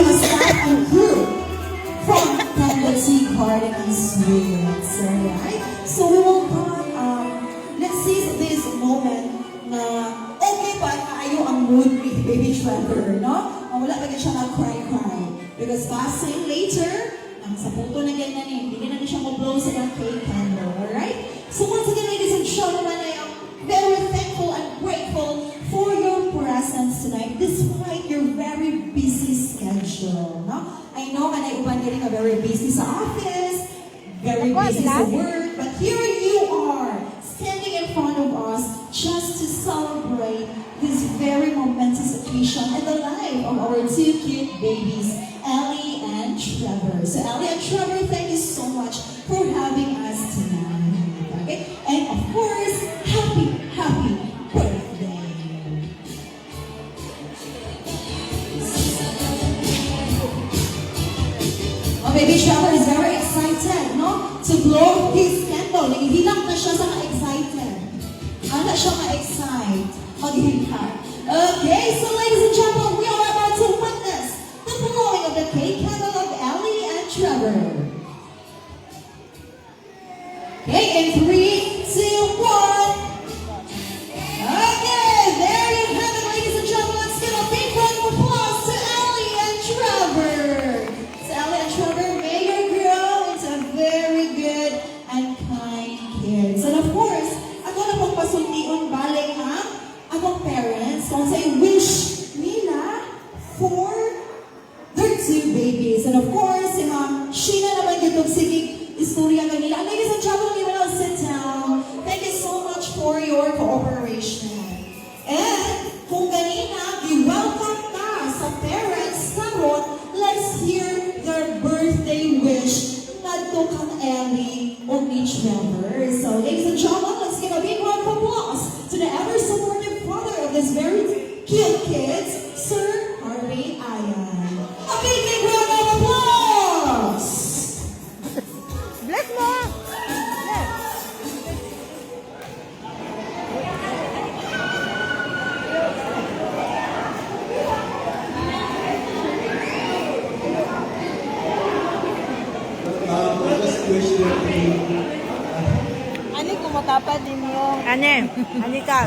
a staff and crew from Tendency Garden and Sweets. Alright? So we will not, let's seize this moment na okay pa kayo ang mood ni Baby Trevor, no? Wala pa siya nag-cry-cry. Because passing later, ang sa puto na ganyan eh, hindi na siya mag-blow sa cake candle. Alright? So once again, ladies and gentlemen, I am very thankful and grateful for your presence tonight despite your very busy schedule. No? I know and I uban getting a very busy sa office, very busy sa work, but here you are, standing in front of us just to celebrate this very momentous occasion in the life of our two cute babies, Ellie and Trevor. So Ellie and Trevor, thank you so much for having us tonight. Okay? And of course, happy birthday. Oh, Baby Trevor is very excited, no? To blow his candle. Nagihilak na siya sa excited. Ano siya ma-excite? Mag-hikap. Okay, so ladies and gentlemen, we are about to witness the blowing of the cake candle of Ellie and Trevor. Okay, in 3, 2, 1. Okay, there you have it, ladies and gentlemen. Let's give a big round of applause to Ellie and Trevor. So Ellie and Trevor, may you grow into a very good and kind kids. And of course, ako na pong pasundion balik ha, akong parents, kung sa'yo wish nila for their two babies. And of course, si Ma'am Sheena naman dito, sige, istorya kanila. Ladies and gentlemen, we will sit down. Thank you so much for your cooperation. And kung ganina, i-welcome na sa parents karon, let's hear their birthday wish ngadto kang Ellie o ni Trevor. So, ladies and gentlemen, let's give a big round of applause to the ever-supportive father of this very cute kids, Sir Harvey Ayan. A big round of applause! Bless mo! Bless! Just wish you Ani, kumatapad din yung... Ani ka?